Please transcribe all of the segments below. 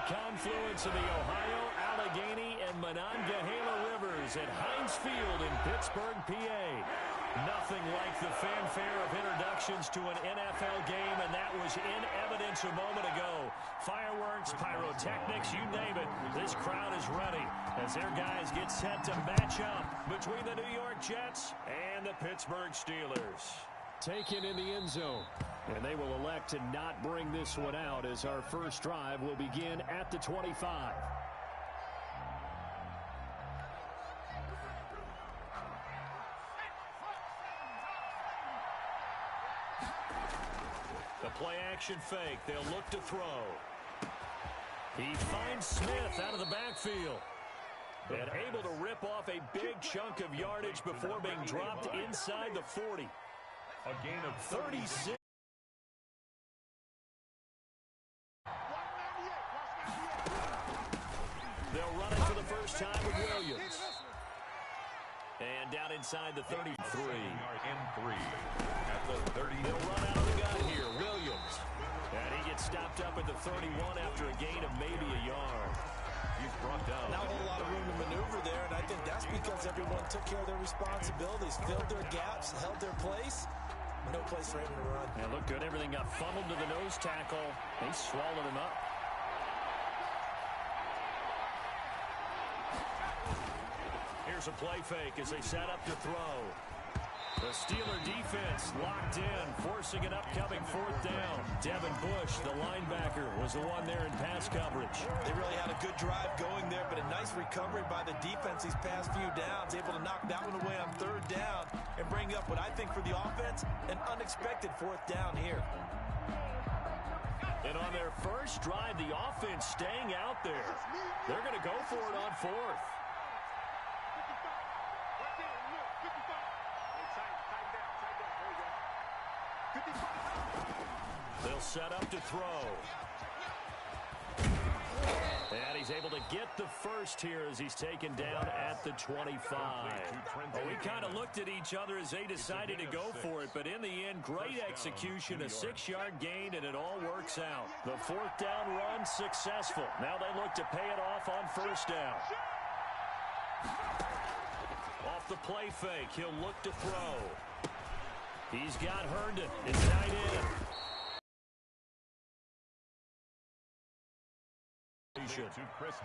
confluence of the Ohio, Allegheny, and Monongahela rivers at Heinz Field in Pittsburgh, PA. Nothing like the fanfare of introductions to an NFL game, and that was in evidence a moment ago. Fireworks, pyrotechnics, you name it. This crowd is ready as their guys get set to match up between the New York Jets and the Pittsburgh Steelers. Taken in the end zone. And they will elect to not bring this one out as our first drive will begin at the 25. The play action fake. They'll look to throw. He finds Smith out of the backfield. And able to rip off a big chunk of yardage before being dropped inside the 40. A gain of 36. They'll run it for the first time with Williams. And down inside the 33. And 3 at the 30. They'll run out of the gun here. Williams. And he gets stopped up at the 31 after a gain of maybe a yard. He's brought down. Not a whole lot of room to maneuver there, and I think that's because everyone took care of their responsibilities, filled their gaps, held their place. No place for him to run. And look good. Everything got funneled to the nose tackle. They swallowed him up. Here's a play fake as they set up to throw. The Steeler defense locked in, forcing an upcoming fourth down. Devin Bush, the linebacker, was the one there in pass coverage. They really had a good drive going there, but a nice recovery by the defense these past few downs, able to knock that one away on third down and bring up what I think for the offense, an unexpected fourth down here. And on their first drive, the offense staying out there. They're going to go for it on fourth. They'll set up to throw. And he's able to get the first here as he's taken down at the 25. Well, we kind of looked at each other as they decided to go for it, but in the end, great execution, a 6-yard gain, and it all works out. The fourth down run successful. Now they look to pay it off on first down. Off the play fake, he'll look to throw. He's got Herndon, his tight end.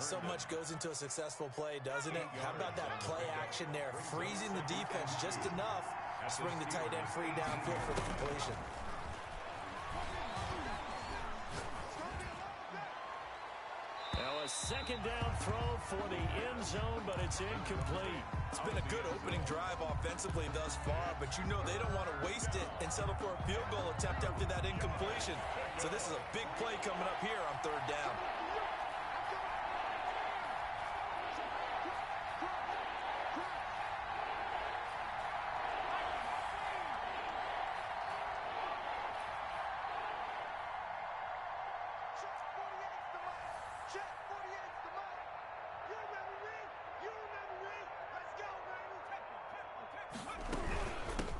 So much goes into a successful play, doesn't it? How about that play action there, freezing the defense just enough to bring the tight end free downfield for the completion. Now a second down throw for the end zone, but it's incomplete. It's been a good opening drive offensively thus far, but you know they don't want to waste it and settle for a field goal attempt after that incompletion. So this is a big play coming up here on third down.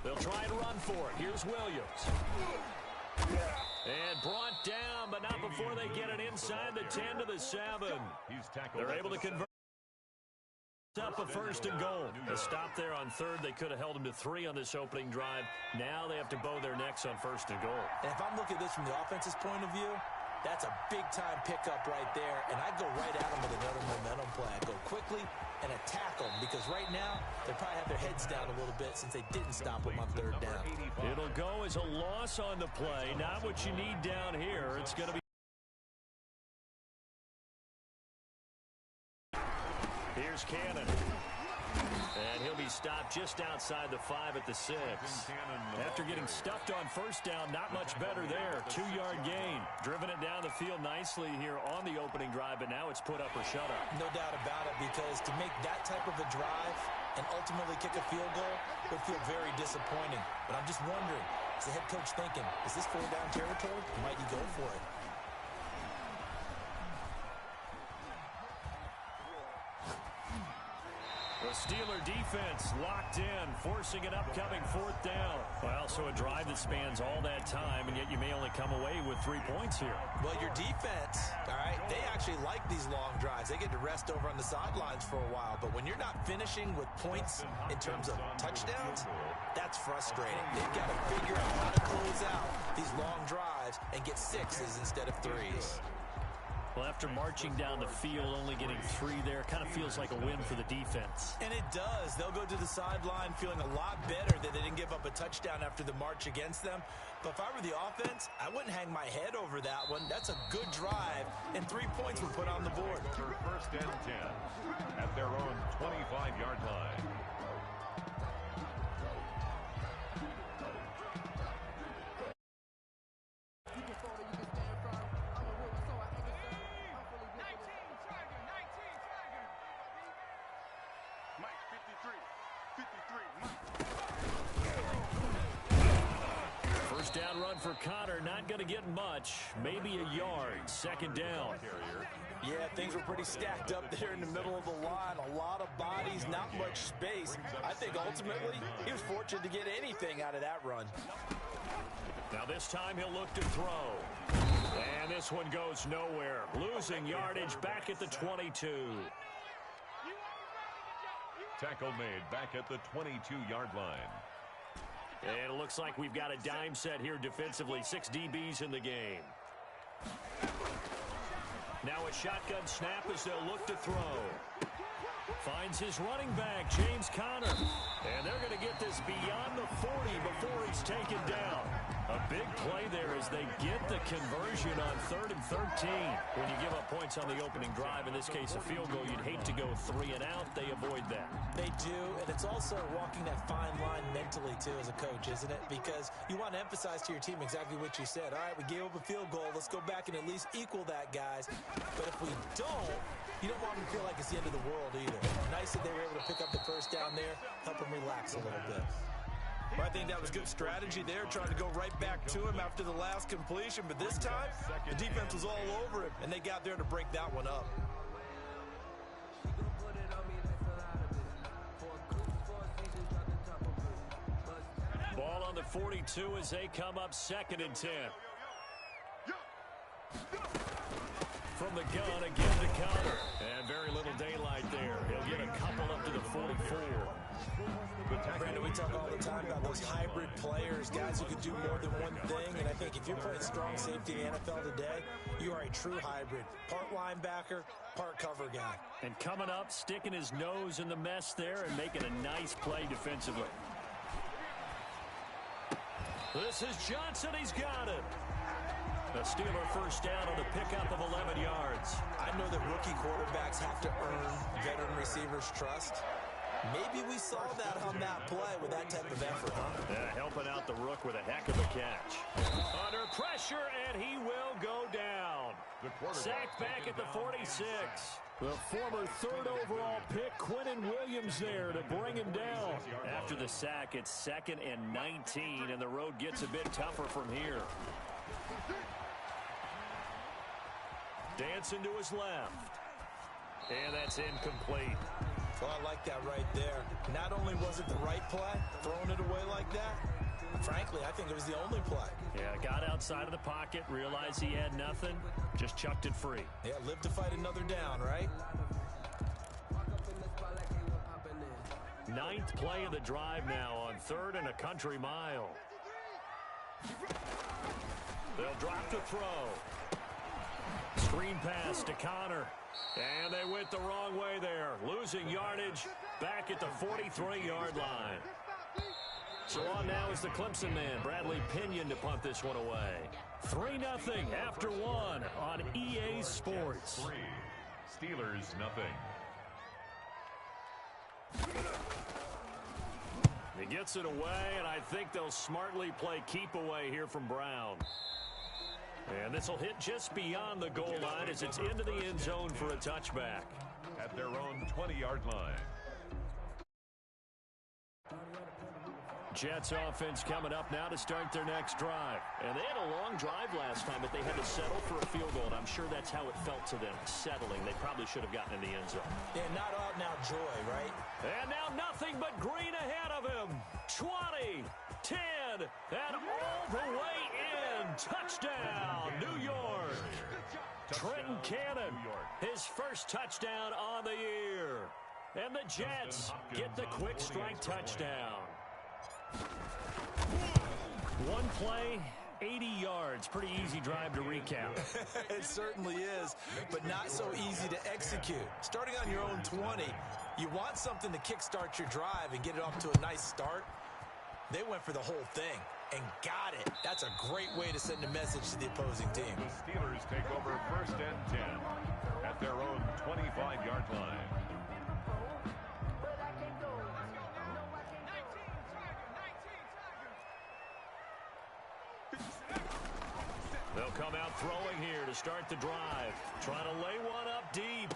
They'll try and run for it. Here's Williams. And brought down, but not before they get it inside the 10 to the 7. They're able to convert up a first and goal. A stop there on third. They could have held them to 3 on this opening drive. Now they have to bow their necks on first and goal. And if I'm looking at this from the offense's point of view, that's a big-time pickup right there, and I go right at them with another momentum play. I go quickly and attack them because right now they probably have their heads down a little bit since they didn't stop them on third down. It'll go as a loss on the play. Not what you need down here. It's going to be. Here's Cannon. And he'll be stopped just outside the 5 at the 6. After getting stuffed on first down, not much better there. 2-yard gain. Driven it down the field nicely here on the opening drive, but now it's put up or shut up. No doubt about it, because to make that type of a drive and ultimately kick a field goal would feel very disappointing. But I'm just wondering, is the head coach thinking, is this 4-down territory? Might he go for it? The Steeler defense locked in, forcing an upcoming fourth down. Well, so a drive that spans all that time, and yet you may only come away with 3 points here. Well, your defense, all right, they actually actually like these long drives. They get to rest over on the sidelines for a while. But when you're not finishing with points in terms of touchdowns, that's frustrating. They've got to figure out how to close out these long drives and get sixes instead of threes. Well, after marching down the field, only getting 3 there, kind of feels like a win for the defense. And it does. They'll go to the sideline feeling a lot better that they didn't give up a touchdown after the march against them. But if I were the offense, I wouldn't hang my head over that one. That's a good drive, and 3 points were put on the board. First and 10 at their own 25-yard line. First down run for Connor, not going to get much. Maybe a yard. Second down. Yeah, things were pretty stacked up there in the middle of the line. A lot of bodies, not much space. I think ultimately he was fortunate to get anything out of that run. Now this time he'll look to throw. And this one goes nowhere. Losing yardage back at the 22. Tackle made back at the 22-yard line. And it looks like we've got a dime set here defensively. 6 DBs in the game. Now a shotgun snap as they'll look to throw. Finds his running back, James Conner. And they're going to get this beyond the 40 before he's taken down. A big play there as they get the conversion on 3rd and 13. When you give up points on the opening drive, in this case a field goal, you'd hate to go 3 and out. They avoid that. They do, and it's also walking that fine line mentally, too, as a coach, isn't it? Because you want to emphasize to your team exactly what you said. All right, we gave up a field goal. Let's go back and at least equal that, guys. But if we don't, you don't want them to feel like it's the end of the world either. Nice that they were able to pick up the first down there, help them relax a little bit. Well, I think that was good strategy there, trying to go right back to him after the last completion. But this time, the defense was all over him, and they got there to break that one up. Ball on the 42 as they come up 2nd and 10. From the gun, again to Connor. And very little daylight there. He'll get a couple up to the 44. Brandon, we talk all the time about those hybrid players, guys who can do more than one thing. And I think if you're playing strong safety in the NFL today, you are a true hybrid. Part linebacker, part cover guy. And coming up, sticking his nose in the mess there and making a nice play defensively. This is Johnson. He's got it. A Steeler first down on the pickup of 11 yards. I know that rookie quarterbacks have to earn veteran receivers' trust. Maybe we saw that on that play with that type of effort, huh? Yeah, helping out the rook with a heck of a catch. Under pressure, and he will go down. Sacked back at the 46. The former 3rd overall pick, Quinnen Williams, there to bring him down. After the sack, it's 2nd and 19, and the road gets a bit tougher from here. Dancing to his left. And that's incomplete. Well, I like that right there. Not only was it the right play, throwing it away like that, frankly, I think it was the only play. Yeah, got outside of the pocket, realized he had nothing, just chucked it free. Yeah, live to fight another down, right? 9th play of the drive now on 3rd and a country mile. They'll drop to throw. Screen pass to Connor. And they went the wrong way there. Losing yardage back at the 43-yard line. So on now is the Clemson man, Bradley Pinion, to punt this one away. 3-0 after 1 on EA Sports. 3. Steelers nothing. He gets it away, and I think they'll smartly play keep away here from Brown. And this will hit just beyond the goal line as it's into the end zone for a touchback. At their own 20-yard line. Jets offense coming up now to start their next drive. And they had a long drive last time, but they had to settle for a field goal. And I'm sure that's how it felt to them, settling. They probably should have gotten in the end zone. Yeah, not out now joy, right? And now nothing but green ahead of him. 20, 10, again. And all the way in. Touchdown, New York. Trenton Cannon, his first touchdown on the year. And the Jets get the quick strike touchdown. One play, 80 yards. Pretty easy drive to recap. It certainly is, but not so easy to execute. Starting on your own 20, you want something to kickstart your drive and get it off to a nice start. They went for the whole thing and got it. That's a great way to send a message to the opposing team. The Steelers take over 1st and 10 at their own 25-yard line. They'll come out throwing here to start the drive. Trying to lay one up deep.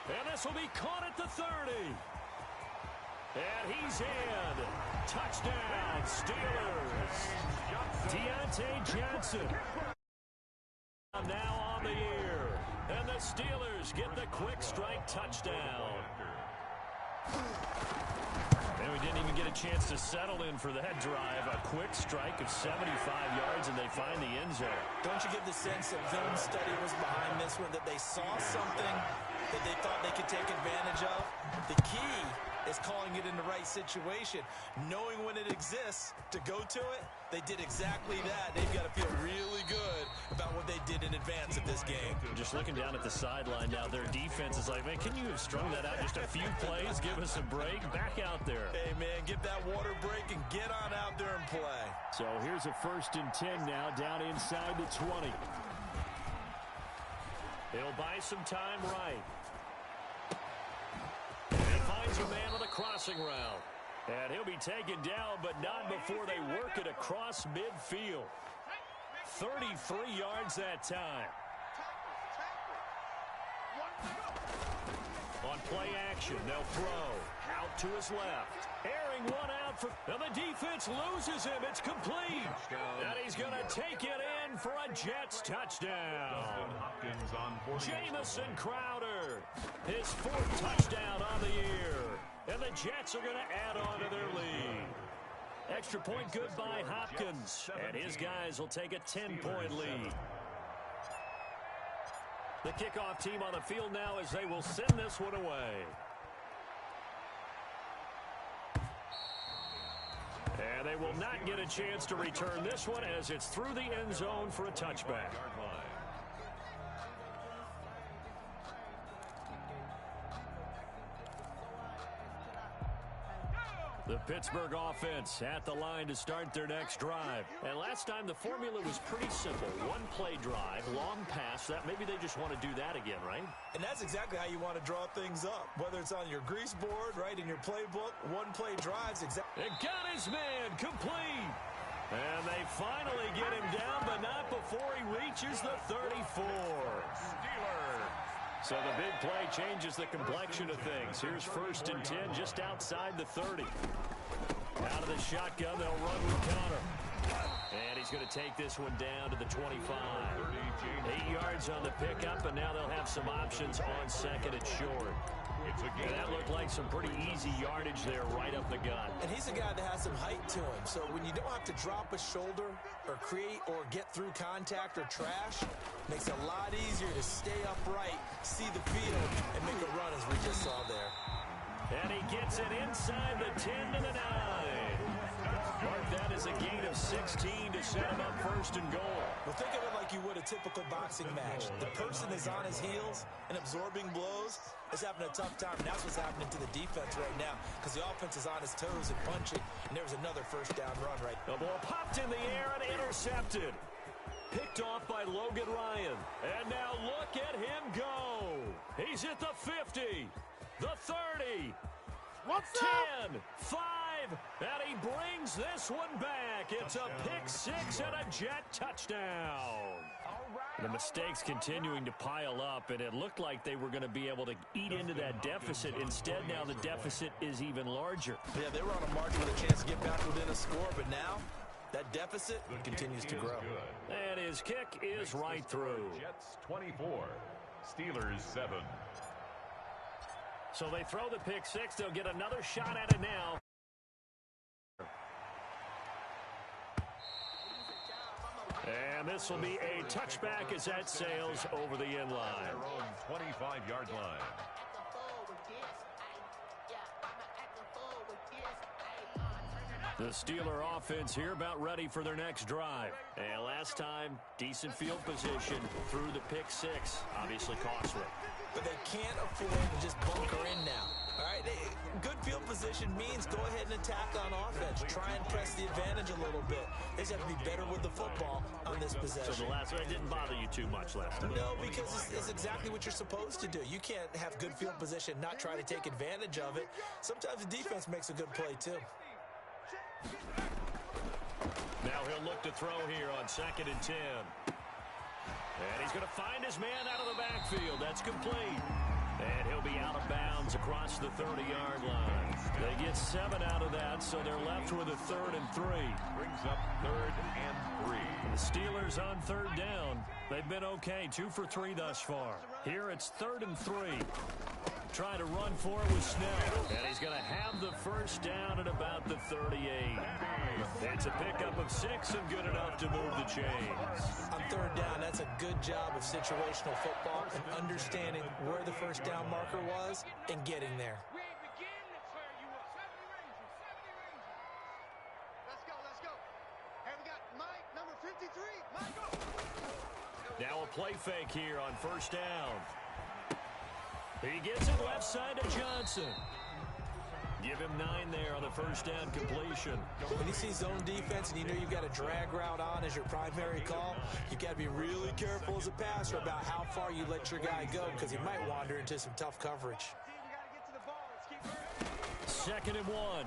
And this will be caught at the 30. And he's in. Touchdown, Steelers. Deontay Johnson. Now on the year. And the Steelers get the quick strike touchdown. And we didn't even get a chance to settle in for that drive. A quick strike of 75 yards, and they find the end zone. Don't you get the sense that film study was behind this one, that they saw something that they thought they could take advantage of? The key is calling it in the right situation, knowing when it exists to go to it. They did exactly that. They've got to feel really good about what they did in advance of this game. Just looking down at the sideline now, their defense is like, man, can you have strung that out just a few plays? Give us a break. Back out there. Hey, man, get that water break and get on out there and play. So here's a 1st and 10 now down inside the 20. He'll buy some time right. Finds a man on the crossing route. And he'll be taken down, but not before they work it across midfield. 33 yards that time. On play action, they'll throw. Out to his left. Airing one out for... And the defense loses him. It's complete. And he's going to take it in for a Jets touchdown. Jamison Crowder. His 4th touchdown on the year. And the Jets are going to add on to their lead. Extra point good by Hopkins. And his guys will take a 10-point lead. The kickoff team on the field now as they will send this one away. And they will not get a chance to return this one as it's through the end zone for a touchback. The Pittsburgh offense at the line to start their next drive. And last time the formula was pretty simple. One play drive, long pass. That maybe they just want to do that again, right? And that's exactly how you want to draw things up. Whether it's on your grease board, right, in your playbook, one play drives. Exactly. It got his man complete. And they finally get him down, but not before he reaches the 34. Steelers. So the big play changes the complexion of things. Here's 1st and 10 just outside the 30. Out of the shotgun, they'll run with Connor. And he's going to take this one down to the 25. 8 yards on the pickup, and now they'll have some options on 2nd and short. And that looked like some pretty easy yardage there right up the gut. And he's a guy that has some height to him. So when you don't have to drop a shoulder or create or get through contact or trash, makes it a lot easier to stay upright, see the field, and make a run as we just saw there. And he gets it inside the 10 to the 9. Mark that as a gain of 16 to set him up 1st and goal. Well, think of it like you would a typical boxing match. The person is on his heels and absorbing blows is having a tough time. And that's what's happening to the defense right now because the offense is on his toes and punching. And there's another 1st down run right there. The ball popped in the air and intercepted. Picked off by Logan Ryan. And now look at him go. He's at the 50, the 30, 10, 5, and he brings this one back. It's a pick-6 and a Jet touchdown. The mistakes continuing to pile up, and it looked like they were going to be able to eat into that deficit. Instead, now the deficit is even larger. Yeah, they were on a march with a chance to get back within a score, but now that deficit continues to grow. And his kick is right through. Jets 24, Steelers 7. So they throw the pick-6. They'll get another shot at it now. And this will be a touchback as that sails over the end line. Their own 25-yard line. The Steeler offense here about ready for their next drive. And last time, decent field position through the pick six. Obviously costly. But they can't afford to just bunker in now. All right, good field position means go ahead and attack on offense. Try and press the advantage a little bit. They just have to be better with the football on this possession. So the last one didn't bother you too much last time? No, because it's exactly what you're supposed to do. You can't have good field position, not try to take advantage of it. Sometimes the defense makes a good play, too. Now he'll look to throw here on 2nd and 10. And he's going to find his man out of the backfield. That's complete. And he'll be out of bounds across the 30-yard line. They get 7 out of that, so they're left with a 3rd and 3. Brings up 3rd and 3. The Steelers on 3rd down. They've been okay, 2 for 3 thus far. Here it's 3rd and 3. Trying to run for it with Snell. And he's going to have the first down at about the 38. It's a pickup of 6 and good enough to move the chains. On 3rd down, that's a good job of situational football and understanding where the first down marker was and getting there. Let's go. Hey, we got Mike, number 53. Mike, go. Now a play fake here on 1st down. He gets it left side to Johnson. Give him 9 there on the first down completion. When you see zone defense and you know you've got a drag route on as your primary call, you've got to be really careful as a passer about how far you let your guy go because he might wander into some tough coverage. 2nd and 1.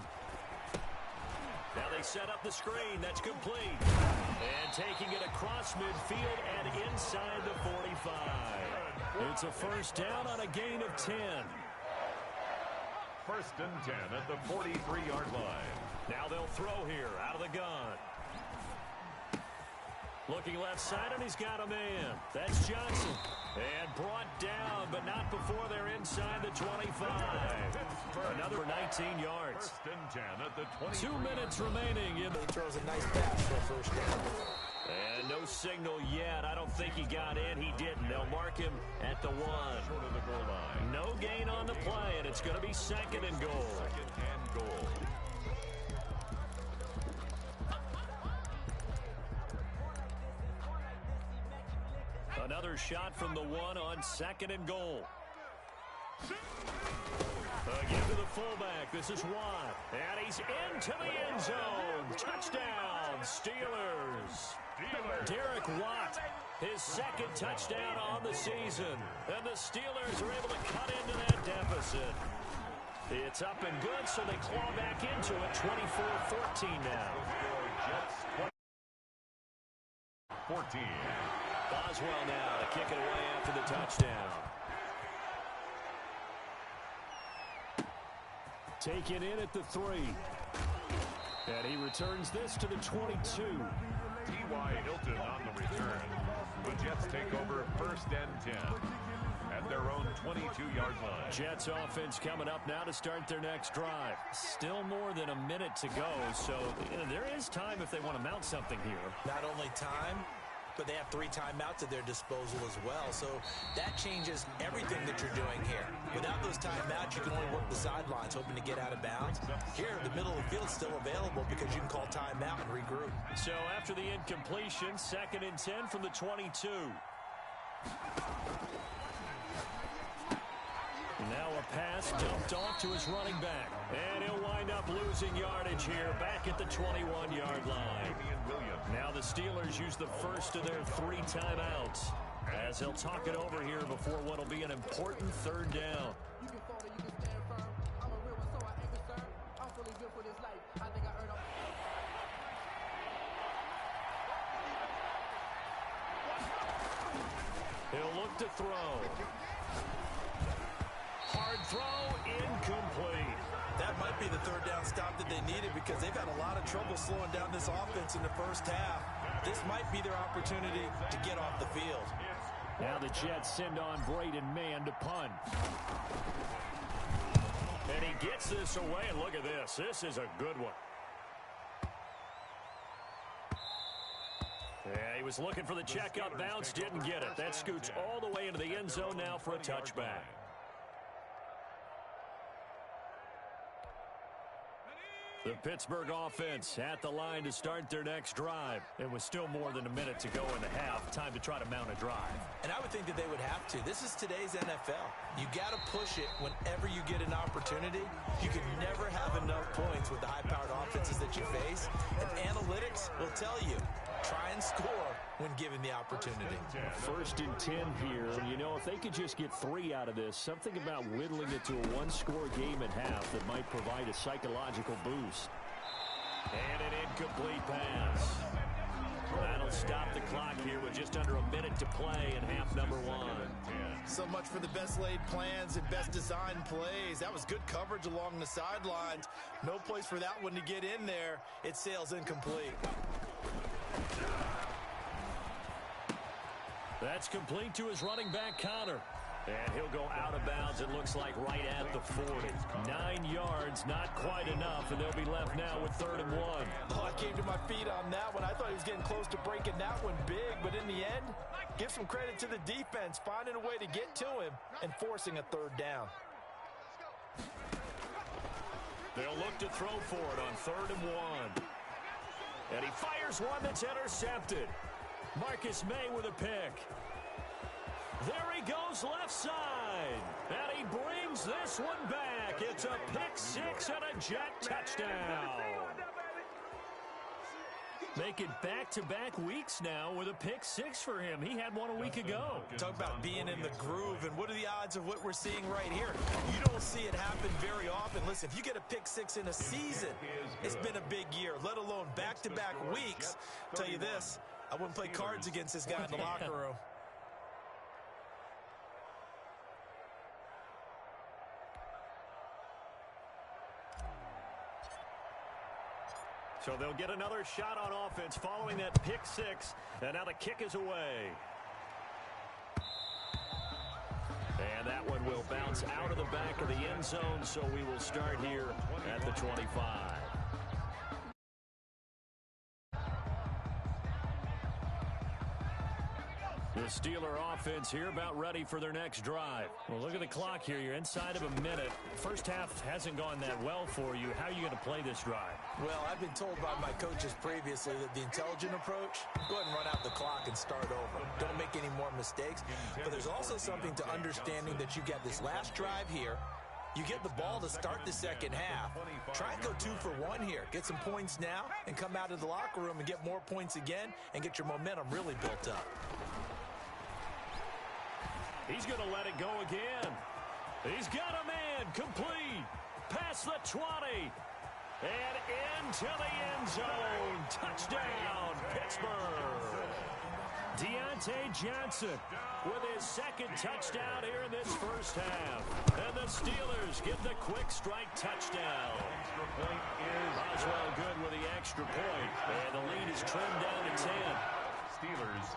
Now they set up the screen. That's complete. And taking it across midfield and inside the 45. It's a first down on a gain of 10. 1st and 10 at the 43-yard line. Now they'll throw here out of the gun. Looking left side, and he's got a man. That's Johnson. And brought down, but not before they're inside the 25. Another 19 yards. 1st and 10 at the 20. 2 minutes remaining. He throws a nice pass for a first down. And no signal yet. I don't think he got in. He didn't. They'll mark him at the 1. Short of the goal line. No gain on the play, and it's going to be 2nd and goal. 2nd and goal. Another shot from the 1 on 2nd and goal. Again to the fullback. This is Watt. And he's into the end zone. Touchdown, Steelers. Derek Watt, his 2nd touchdown on the season. And the Steelers are able to cut into that deficit. It's up and good, so they claw back into it. 24-14 now. Jets 14. Boswell now to kick it away after the touchdown. Taken in at the 3. And he returns this to the 22. T.Y. Hilton on the return. The Jets take over 1st and 10 at their own 22-yard line. Jets offense coming up now to start their next drive. Still more than a minute to go, so there is time if they want to mount something here. Not only time, but they have 3 timeouts at their disposal as well. So that changes everything that you're doing here. Without those timeouts, you can only work the sidelines, hoping to get out of bounds. Here, the middle of the field is still available because you can call timeout and regroup. So after the incompletion, 2nd and 10 from the 22. Now a pass dumped off to his running back. And he'll wind up losing yardage here back at the 21-yard line. Now the Steelers use the first of their 3 timeouts as they'll talk it over here before what will be an important 3rd down. He'll look to throw. Hard throw, incomplete. That might be the 3rd down stop that they needed because they've had a lot of trouble slowing down this offense in the first half. This might be their opportunity to get off the field. Now the Jets send on Braden Mann to punt. And he gets this away, and look at this. This is a good one. Yeah, he was looking for the checkup bounce, didn't get it. That scoots all the way into the end zone now for a touchback. The Pittsburgh offense at the line to start their next drive. It was still more than a minute to go in the half. Time to try to mount a drive. And I would think that they would have to. This is today's NFL. You got to push it whenever you get an opportunity. You can never have enough points with the high-powered offenses that you face. And analytics will tell you, try and score when given the opportunity. 1st and 10 here. You know, if they could just get 3 out of this, something about whittling it to a one-score game at half that might provide a psychological boost. And an incomplete pass. That'll stop the clock here with just under a minute to play in half number 1. So much for the best laid plans and best designed plays. That was good coverage along the sidelines. No place for that one to get in there. It sails incomplete. That's complete to his running back, Connor. And he'll go out of bounds, it looks like, right at the 40. 9 yards, not quite enough, and they'll be left now with 3rd and 1. Oh, I came to my feet on that one. I thought he was getting close to breaking that one big, but in the end, give some credit to the defense, finding a way to get to him and forcing a 3rd down. They'll look to throw for it on 3rd and 1. And he fires one that's intercepted. Marcus May with a pick. There he goes left side. And he brings this one back. It's a pick 6 and a Jet touchdown. Making back-to-back weeks now with a pick 6 for him. He had one a week ago. Talk about being in the groove, and what are the odds of what we're seeing right here? You don't see it happen very often. Listen, if you get a pick 6 in a season, it's been a big year, let alone back-to-back weeks. I'll tell you this, I wouldn't play cards against this guy in the locker room. So they'll get another shot on offense following that pick 6. And now the kick is away. And that one will bounce out of the back of the end zone, so we will start here at the 25. The Steeler offense here about ready for their next drive. Well, look at the clock here. You're inside of a minute. First half hasn't gone that well for you. How are you going to play this drive? Well, I've been told by my coaches previously that the intelligent approach, go ahead and run out the clock and start over. Don't make any more mistakes. But there's also something to understanding that you get this last drive here. You get the ball to start the second half. Try and go 2 for 1 here. Get some points now and come out of the locker room and get more points again and get your momentum really built up. He's going to let it go again. He's got a man complete. Past the 20. And into the end zone. Touchdown, Pittsburgh. Deontay Johnson with his 2nd touchdown here in this first half. And the Steelers get the quick strike touchdown. Boswell good with the extra point. And the lead is trimmed down to 10. Steelers,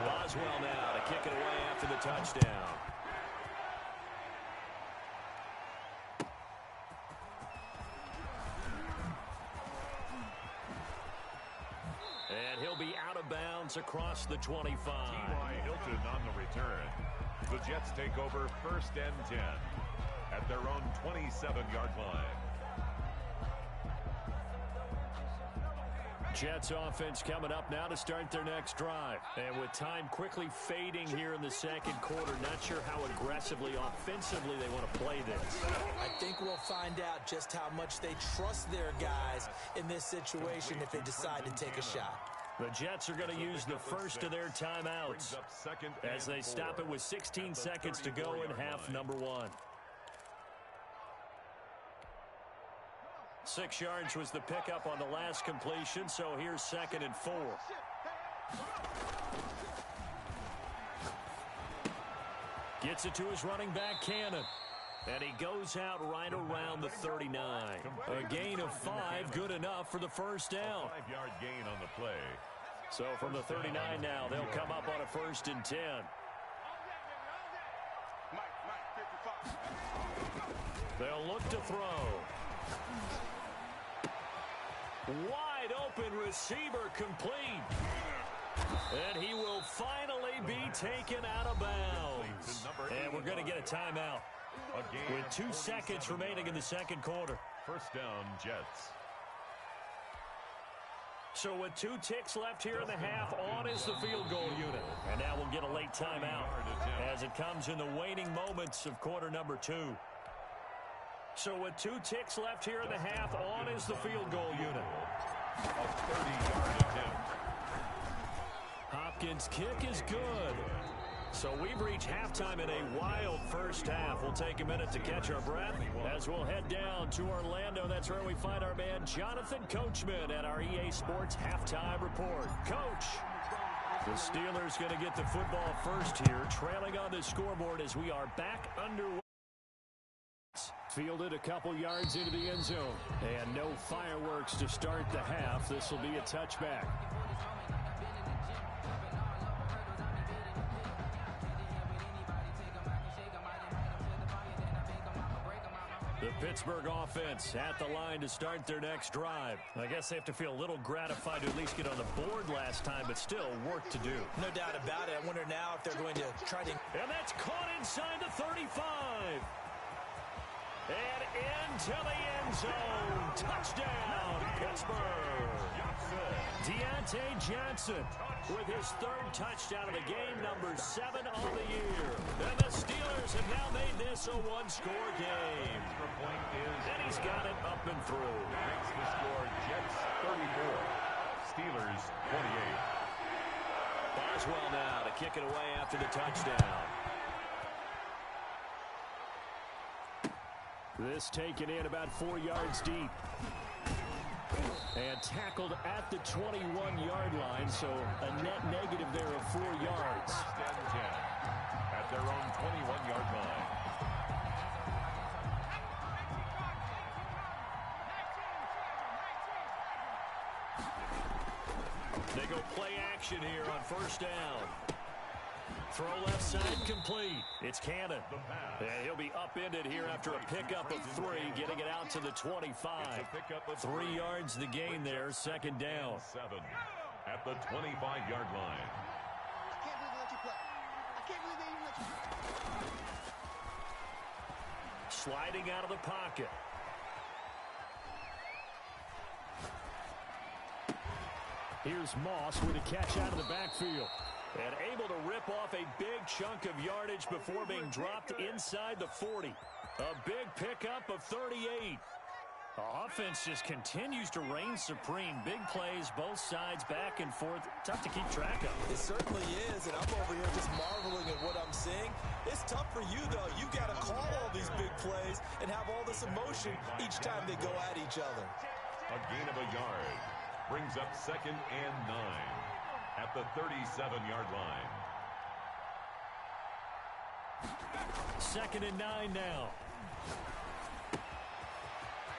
Boswell now to kick it away after the touchdown. And he'll be out of bounds across the 25. T.Y. Hilton on the return. The Jets take over 1st and 10 at their own 27-yard line. Jets offense coming up now to start their next drive. And with time quickly fading here in the second quarter, not sure how aggressively, offensively they want to play this. I think we'll find out just how much they trust their guys in this situation if they decide to take a shot. The Jets are going to use the first of their timeouts as they stop it with 16 seconds to go in half number 1. 6 yards was the pickup on the last completion, so here's 2nd and 4. Gets it to his running back, Cannon. And he goes out right around the 39. A gain of 5, good enough for the first down. 5-yard gain on the play. So from the 39 now, they'll come up on a 1st and 10. They'll look to throw. Wide open receiver complete. And he will finally be taken out of bounds. And we're going to get a timeout with 2 seconds remaining in the second quarter. First down, Jets. So with 2 ticks left here in the half, on is the field goal unit. And now we'll get a late timeout as it comes in the waning moments of quarter number 2. So with 2 ticks left here in the half, on is the field goal unit. A 30-yard attempt. Hopkins' kick is good. So we've reached halftime in a wild first half. We'll take a minute to catch our breath as we'll head down to Orlando. That's where we find our man Jonathan Coachman at our EA Sports Halftime Report. Coach, the Steelers going to get the football first here, trailing on the scoreboard as we are back underway. Fielded a couple yards into the end zone. And no fireworks to start the half. This will be a touchback. The Pittsburgh offense at the line to start their next drive. I guess they have to feel a little gratified to at least get on the board last time, but still work to do. No doubt about it. I wonder now if they're going to try to... And that's caught inside the 35. And into the end zone. Touchdown, Pittsburgh. Deontay Johnson with his 3rd touchdown of the game, number 7 on the year. And the Steelers have now made this a 1-score game. And he's got it up and through. Makes the score Jets 34, Steelers 28. Boswell now to kick it away after the touchdown. This taken in about 4 yards deep. And tackled at the 21-yard line, so a net negative there of 4 yards. First and 10 at their own 21-yard line. They go play action here on first down. Throw left side complete. It's Cannon. And he'll be upended here after a pickup of 3, getting it out to the 25. 3 yards the gain there, second down. 7 at the 25-yard line. I can't believe they let you play. I can't believe they even let you play. Sliding out of the pocket. Here's Moss with a catch out of the backfield. And able to rip off a big chunk of yardage before being dropped inside the 40. A big pickup of 38. The offense just continues to reign supreme. Big plays, both sides, back and forth. Tough to keep track of. It certainly is, and I'm over here just marveling at what I'm seeing. It's tough for you, though. You got to call all these big plays and have all this emotion each time they go at each other. A gain of a yard brings up 2nd and 9. At the 37-yard line. 2nd and 9 now.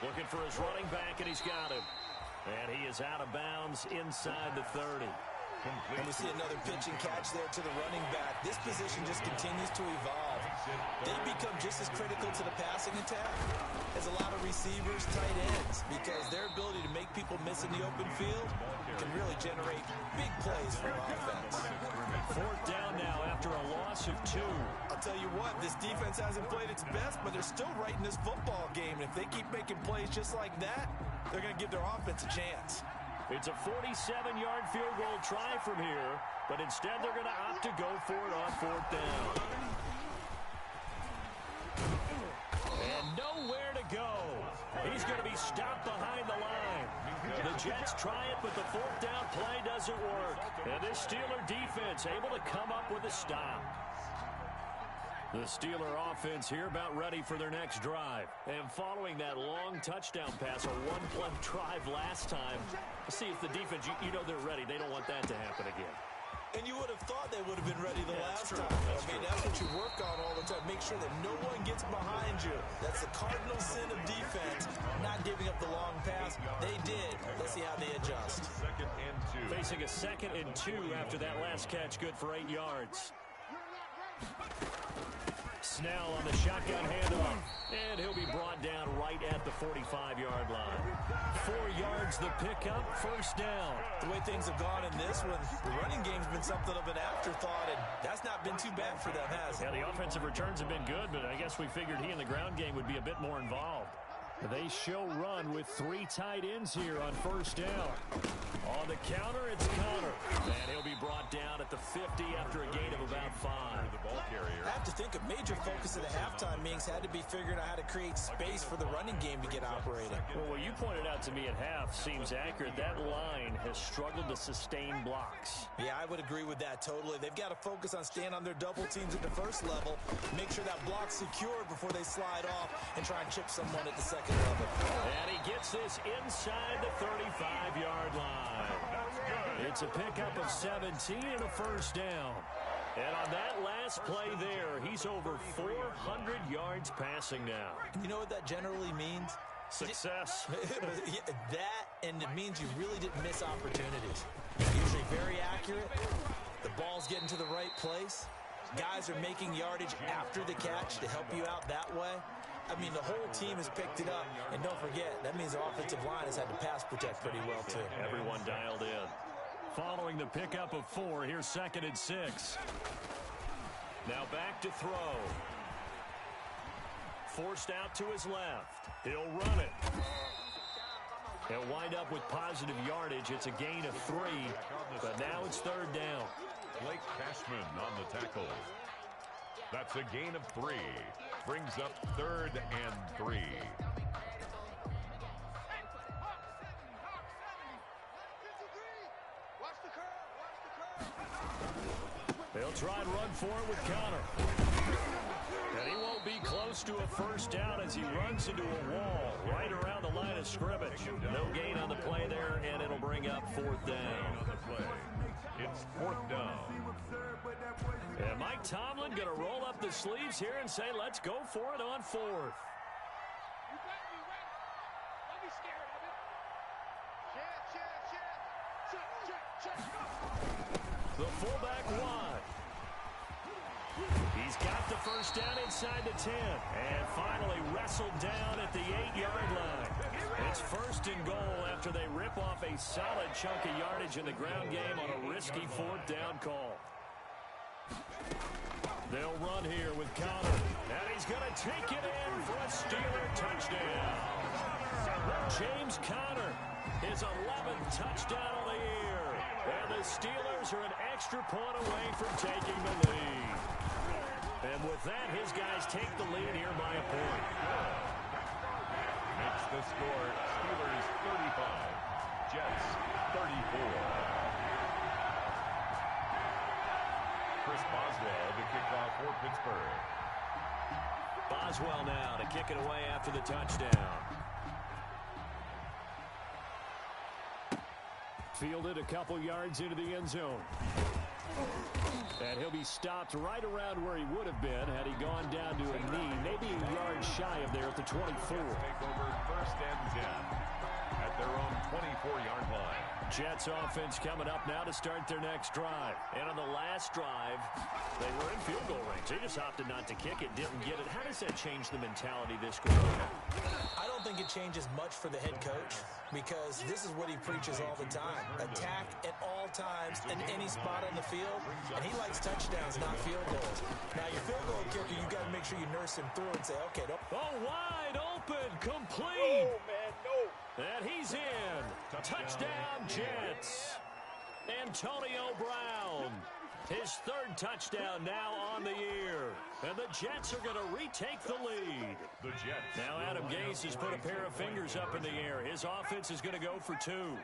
Looking for his running back, and he's got him. And he is out of bounds inside the 30. And we see another pitch and catch there to the running back. This position just continues to evolve. They become just as critical to the passing attack as a lot of receivers, tight ends, because their ability to make people miss in the open field can really generate big plays for an offense. 4th down now after a loss of 2. I'll tell you what, this defense hasn't played its best, but they're still right in this football game. And if they keep making plays just like that, they're going to give their offense a chance. It's a 47-yard field goal try from here, but instead they're going to opt to go for it on 4th down. And nowhere to go. He's going to be stopped behind the line. The Jets try it, but the 4th down play doesn't work. And this Steeler defense able to come up with a stop. The Steeler offense here about ready for their next drive. And following that long touchdown pass, a 1-play drive last time, let's see if the defense, you know they're ready. They don't want that to happen again. And you would have thought they would have been ready the last time. That's what you work on all the time. Make sure that no one gets behind you. That's the cardinal sin of defense, not giving up the long pass. They did. Let's see how they adjust. 2nd and 2. Facing a 2nd and 2 after that last catch, good for 8 yards. Snell on the shotgun handoff, and he'll be brought down right at the 45-yard line. 4 yards the pickup, first down. The way things have gone in this one, the running game's been something of an afterthought, and that's not been too bad for them, has it? Yeah, the offensive returns have been good, but I guess we figured he in the ground game would be a bit more involved. They show run with 3 tight ends here on first down. On the counter, it's Connor. And he'll be brought down at the 50 after a gain of about 5. The ball carrier. I have to think a major focus of the halftime meetings had to be figuring out how to create space for the running game to get operating. Well, what you pointed out to me at half seems accurate. That line has struggled to sustain blocks. Yeah, I would agree with that totally. They've got to focus on staying on their double teams at the first level, make sure that block's secured before they slide off and try and chip someone at the second level. And he gets this inside the 35-yard line. It's a pickup of 17 and a first down. And on that last play there, he's over 400 yards passing now. You know what that generally means? Success. That, and it means you really didn't miss opportunities. Usually very accurate. The ball's getting to the right place. Guys are making yardage after the catch to help you out that way. I mean, the whole team has picked it up. And don't forget, that means the offensive line has had to pass protect pretty well, too. Everyone dialed in. Following the pickup of 4, here's 2nd and 6. Now back to throw. Forced out to his left. He'll run it. He'll wind up with positive yardage. It's a gain of 3, but now it's 3rd down. Blake Cashman on the tackle. That's a gain of 3. Brings up 3rd and 3. They'll try and run for it with Connor. And he won't be close to a first down as he runs into a wall right around the line of scrimmage. No gain on the play there, and it'll bring up 4th down. On the play. It's 4th down. And Mike Tomlin going to roll up the sleeves here and say, let's go for it on 4th. The fullback wide. He's got the first down inside the 10. And finally wrestled down at the 8-yard line. It's 1st and goal after they rip off a solid chunk of yardage in the ground game on a risky 4th down call. They'll run here with Connor. And he's going to take it in for a Steeler touchdown. James Conner, his 11th touchdown of the year. And the Steelers are an extra point away from taking the lead. And with that, his guys take the lead here by a point. Makes the score Steelers 35, Jets 34. Chris Boswell to kick off for Pittsburgh. Boswell now to kick it away after the touchdown. Fielded a couple yards into the end zone. And he'll be stopped right around where he would have been had he gone down to a knee, maybe a yard shy of there at the 24. Take over 1st and 10 at their own 24-yard line. Jets offense coming up now to start their next drive. And on the last drive, they were in field goal range. They just opted not to kick it, didn't get it. How does that change the mentality this quarter? I don't think it changes much for the head coach because this is what he preaches all the time. Attack at all times in any spot on the field, and he likes touchdowns, not field goals. Now, your field goal kicker, you got to make sure you nurse him through and say, okay, don't. Oh, wide open, complete. Oh, man, no. And he's in. Touchdown, Jets. Antonio Brown. His 3rd touchdown now on the year. And the Jets are going to retake the lead. The Jets. Now Adam Gase has put a pair of fingers up in the air. His offense is going to go for 2. 90 is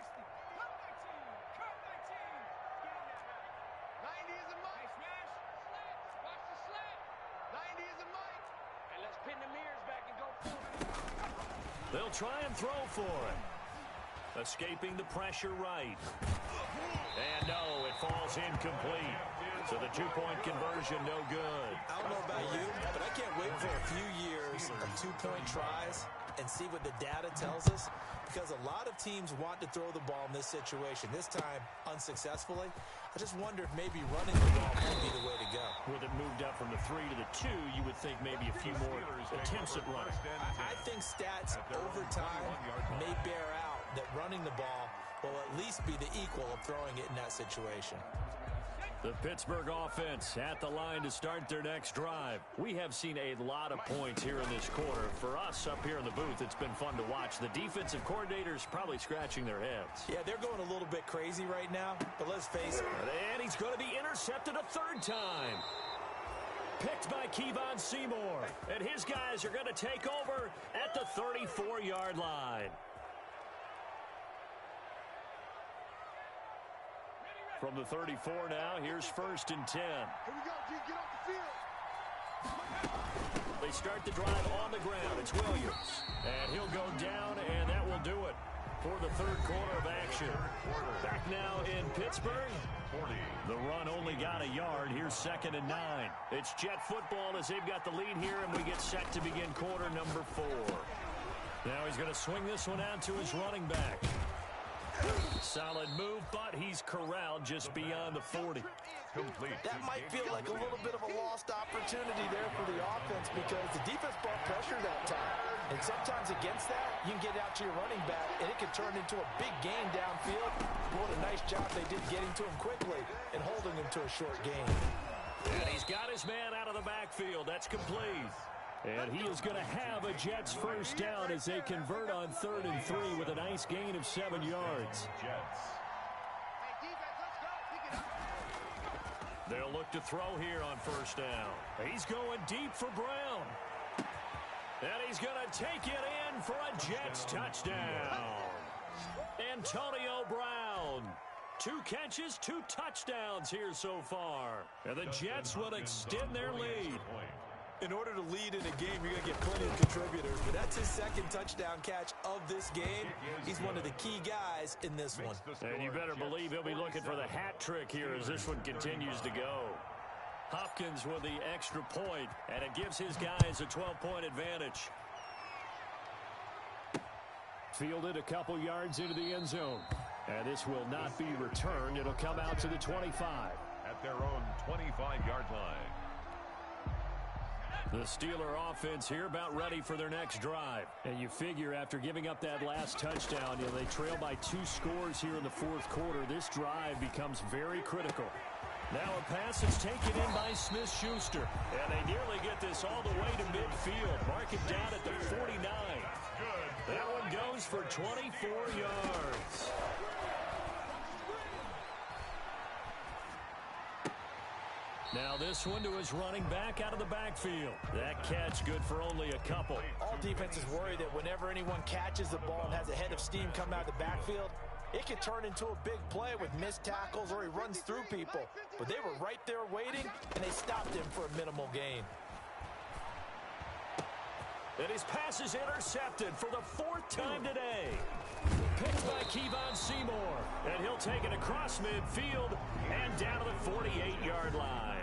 a Mike. Watch the slant. 90 is a Mike. And let's pin the mirrors back and go for it. They'll try and throw for it. Escaping the pressure right. And no, it falls incomplete. So the 2-point conversion, no good. I don't know about you, but I can't wait for a few years of 2-point tries and see what the data tells us. because a lot of teams want to throw the ball in this situation. This time, unsuccessfully. I just wonder if maybe running the ball might be the way to go. With it moved up from the 3 to the 2, you would think maybe a few more attempts at running. I think stats over time may bear out that running the ball will at least be the equal of throwing it in that situation. The Pittsburgh offense at the line to start their next drive. We have seen a lot of points here in this quarter. For us up here in the booth, it's been fun to watch. The defensive coordinators probably scratching their heads. Yeah, they're going a little bit crazy right now, but let's face it. And he's going to be intercepted a third time. Picked by Kevon Seymour. And his guys are going to take over at the 34-yard line. From the 34 now, here's 1st and 10. Here we go, G. Get off the field. They start the drive on the ground. It's Williams. And he'll go down, and that will do it for the third quarter of action. Back now in Pittsburgh. The run only got a yard. Here's 2nd and 9. It's Jet football as they've got the lead here, and we get set to begin quarter number 4. Now he's going to swing this one out to his running back. Solid move, but he's corralled just beyond the 40. Complete. That might feel like a little bit of a lost opportunity there for the offense because the defense brought pressure that time. And sometimes against that, you can get out to your running back, and it can turn into a big gain downfield. What a nice job they did getting to him quickly and holding him to a short gain. And he's got his man out of the backfield. That's complete. And he is going to have a Jets first down as they convert on 3rd and 3 with a nice gain of 7 yards. Jets. Hey, defense, let's go. Pick it up. They'll look to throw here on 1st down. He's going deep for Brown. And he's going to take it in for a Jets touchdown. Antonio Brown. 2 catches, 2 touchdowns here so far. And the Jets will extend their lead. In order to lead in a game, you're going to get plenty of contributors. But that's his 2nd touchdown catch of this game. He's one of the key guys in this one. And you better believe he'll be looking for the hat trick here as this one continues to go. Hopkins with the extra point, and it gives his guys a 12-point advantage. Fielded a couple yards into the end zone. And this will not be returned. It'll come out to the 25. At their own 25-yard line. The Steeler offense here about ready for their next drive. And you figure after giving up that last touchdown, they trail by 2 scores here in the 4th quarter. This drive becomes very critical. Now a pass is taken in by Smith-Schuster. And they nearly get this all the way to midfield. Mark it down at the 49. That one goes for 24 yards. Now this one to his running back out of the backfield. That catch good for only a couple. All defenses worry that whenever anyone catches the ball and has a head of steam come out of the backfield, it can turn into a big play with missed tackles or he runs through people. But they were right there waiting, and they stopped him for a minimal gain. And his pass is intercepted for the 4th time today. Picked by Kevon Seymour. And he'll take it across midfield and down to the 48-yard line.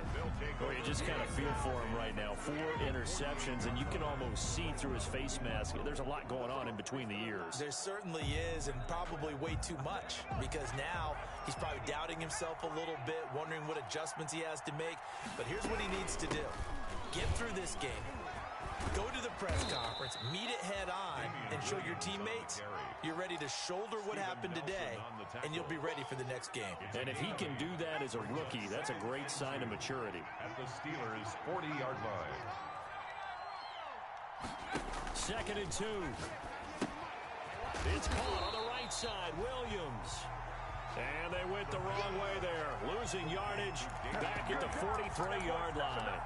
Oh, you just kind of feel for him right now. 4 interceptions, and you can almost see through his face mask. There's a lot going on in between the ears. There certainly is, and probably way too much, because now he's probably doubting himself a little bit, wondering what adjustments he has to make. But here's what he needs to do. Get through this game. Go to the press conference, meet it head on, and show your teammates you're ready to shoulder what happened today, and you'll be ready for the next game. And if he can do that as a rookie, that's a great sign of maturity. At the Steelers' 40-yard line. 2nd and 2. It's caught on the right side. Williams. And they went the wrong way there. Losing yardage back at the 43-yard line.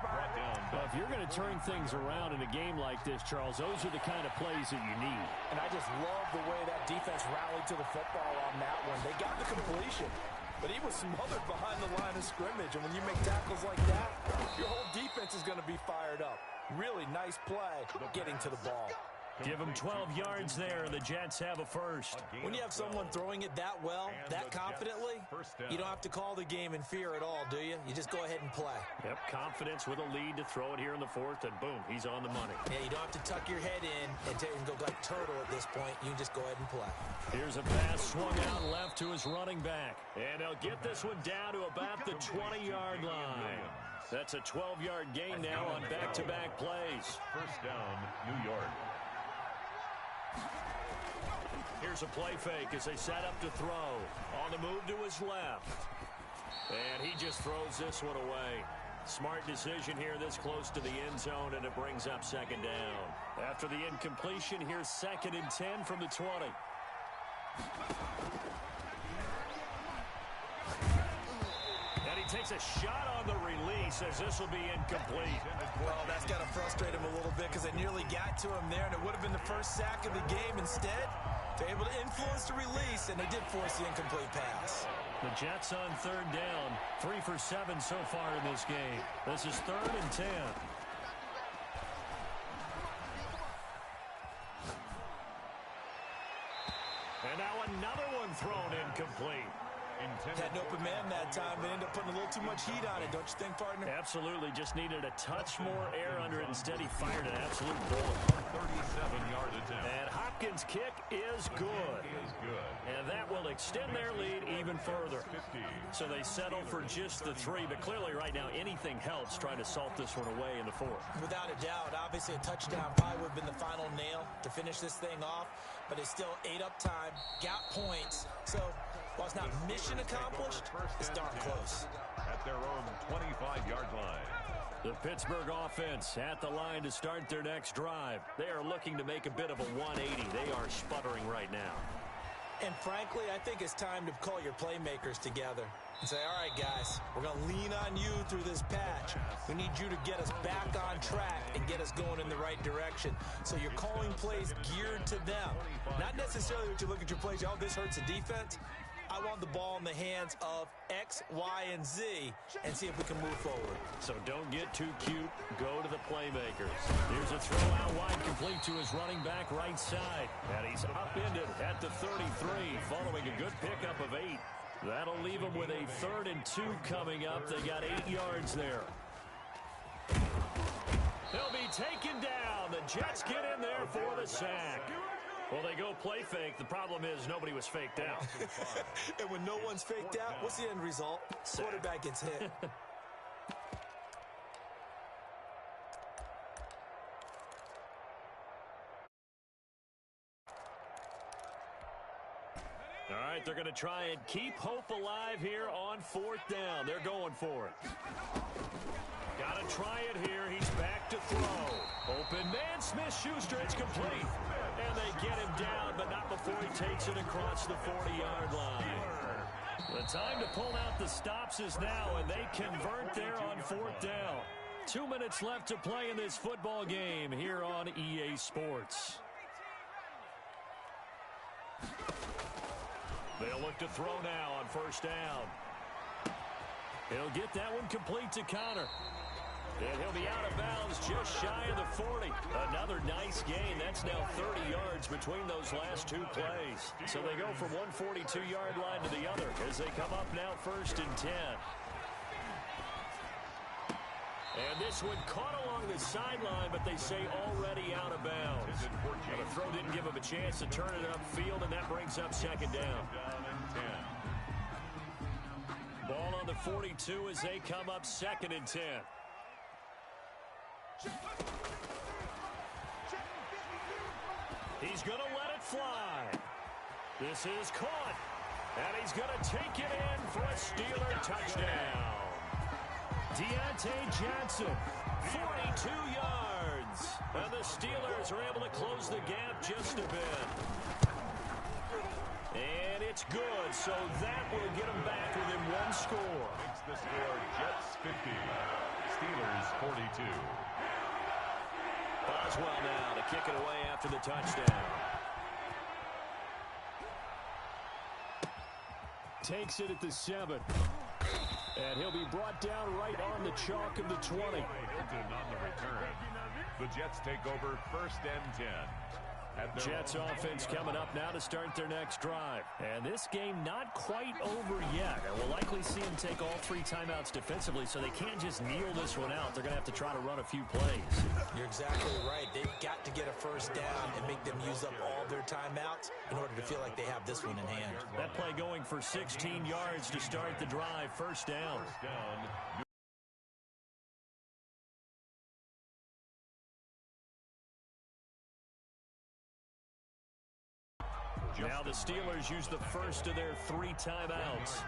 Well, if you're going to turn things around in a game like this, Charles, those are the kind of plays that you need. And I just love the way that defense rallied to the football on that one. They got the completion, but he was smothered behind the line of scrimmage. And when you make tackles like that, your whole defense is going to be fired up. Really nice play getting to the ball. Give him 12 yards there, and the Jets have a first. When you have someone throwing it that well, that confidently, you don't have to call the game in fear at all, do you? You just go ahead and play. Yep, confidence with a lead to throw it here in the fourth, and boom, he's on the money. Yeah, you don't have to tuck your head in and go like turtle at this point. You just go ahead and play. Here's a pass swung out left to his running back. And they'll get this one down to about the 20-yard line. That's a 12-yard gain now on back-to-back plays. First down, New York. Here's a play fake as they set up to throw. On the move to his left. And he just throws this one away. Smart decision here this close to the end zone, and it brings up second down. After the incompletion, here's 2nd and 10 from the 20. And he takes a shot on the release as this will be incomplete. Well, that's got to frustrate him a little bit because they nearly got to him there, and it would have been the first sack of the game. Instead, they're able to influence the release, and they did force the incomplete pass. The Jets on 3rd down, 3 for 7 so far in this game. This is 3rd and 10. And now another one thrown incomplete. Had an open man that time, but ended up putting a little too much heat on it, don't you think, partner? Absolutely. Just needed a touch more air under it. Instead, he fired an absolute bullet. 37-yard attempt. And Hopkins' kick is good. And that will extend their lead even further. So they settle for just the 3, but clearly right now anything helps trying to salt this one away in the 4th. Without a doubt, obviously a touchdown probably would have been the final nail to finish this thing off, but it's still 8 up time, got points, so while it's not mission accomplished, it's darn close. At their own 25-yard line. The Pittsburgh offense at the line to start their next drive. They are looking to make a bit of a 180. They are sputtering right now. And frankly, I think it's time to call your playmakers together and say, all right, guys, we're going to lean on you through this patch. We need you to get us back on track and get us going in the right direction. So you're calling plays geared to them. Not necessarily what you look at your plays, oh, this hurts the defense. I want the ball in the hands of X, Y, and Z and see if we can move forward. So don't get too cute. Go to the playmakers. Here's a throw out wide, complete to his running back right side. And he's upended at the 33 following a good pickup of 8. That'll leave him with a 3rd and 2 coming up. They got 8 yards there. He'll be taken down. The Jets get in there for the sack. Well, they go play fake. The problem is nobody was faked out. And when no one's faked out, what's the end result? Quarterback gets hit. All right, they're going to try and keep hope alive here on 4th down. They're going for it. Got to try it here. He's back to throw. Open man, Smith-Schuster. It's complete. And they get him down, but not before he takes it across the 40-yard line. The time to pull out the stops is now, and they convert there on 4th down. 2 minutes left to play in this football game here on EA Sports. They'll look to throw now on 1st down. He'll get that one complete to Connor. And he'll be out of bounds just shy of the 40. Another nice gain. That's now 30 yards between those last 2 plays. So they go from one 42-yard line to the other as they come up now 1st and 10. And this one caught along the sideline, but they say already out of bounds. Well, the throw didn't give him a chance to turn it upfield, and that brings up 2nd down. Ball on the 42 as they come up 2nd and 10. He's going to let it fly. This is caught. And he's going to take it in for a Steeler touchdown. Deontay Johnson, 42 yards. And the Steelers are able to close the gap just a bit. And it's good, so that will get them back within 1 score. Makes the score Jets 50, Steelers 42. Boswell now to kick it away after the touchdown. Takes it at the 7. And he'll be brought down right on the chalk of the 20. Hilton on the return. The Jets take over 1st and 10. Jets offense coming up now to start their next drive. And this game not quite over yet. And we'll likely see them take all 3 timeouts defensively, so they can't just kneel this one out. They're going to have to try to run a few plays. You're exactly right. They've got to get a first down and make them use up all their timeouts in order to feel like they have this one in hand. That play going for 16 yards to start the drive. First down. Now the Steelers use the first of their 3 timeouts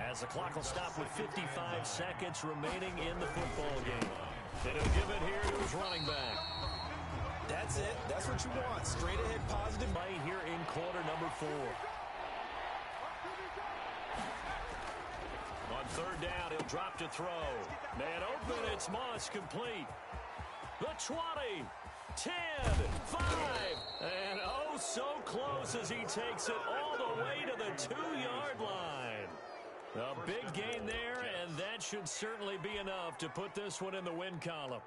as the clock will stop with 55 seconds remaining in the football game. And he'll give it here to his running back. That's it. That's what you want. Straight ahead positive. Play here in quarter number 4. On third down, he'll drop to throw. Man open, it's Moss complete. The 20. 10, 5, and oh, so close as he takes it all the way to the 2-yard line. A big gain there, and that should certainly be enough to put this one in the win column.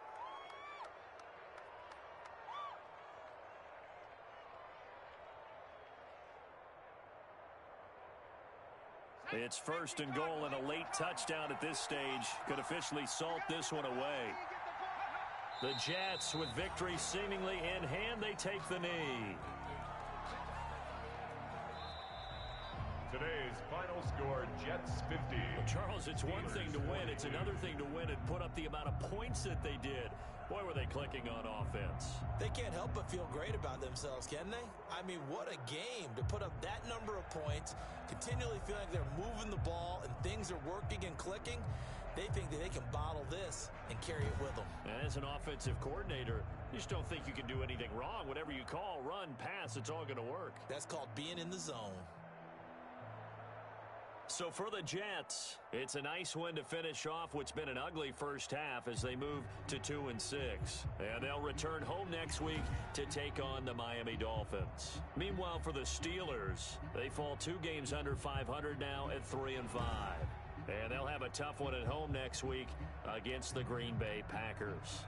It's first and goal, and a late touchdown at this stage could officially salt this one away. The Jets, with victory seemingly in hand, they take the knee. Today's final score, Jets 50. Well, Charles, it's one thing to win. It's another thing to win and put up the amount of points that they did. Boy, were they clicking on offense. They can't help but feel great about themselves, can they? I mean, what a game to put up that number of points, continually feeling like they're moving the ball and things are working and clicking. They think that they can bottle this and carry it with them. And as an offensive coordinator, you just don't think you can do anything wrong. Whatever you call, run, pass, it's all going to work. That's called being in the zone. So for the Jets, it's a nice win to finish off what's been an ugly first half as they move to 2-6. And they'll return home next week to take on the Miami Dolphins. Meanwhile, for the Steelers, they fall 2 games under 500 now at 3-5. And they'll have a tough one at home next week against the Green Bay Packers.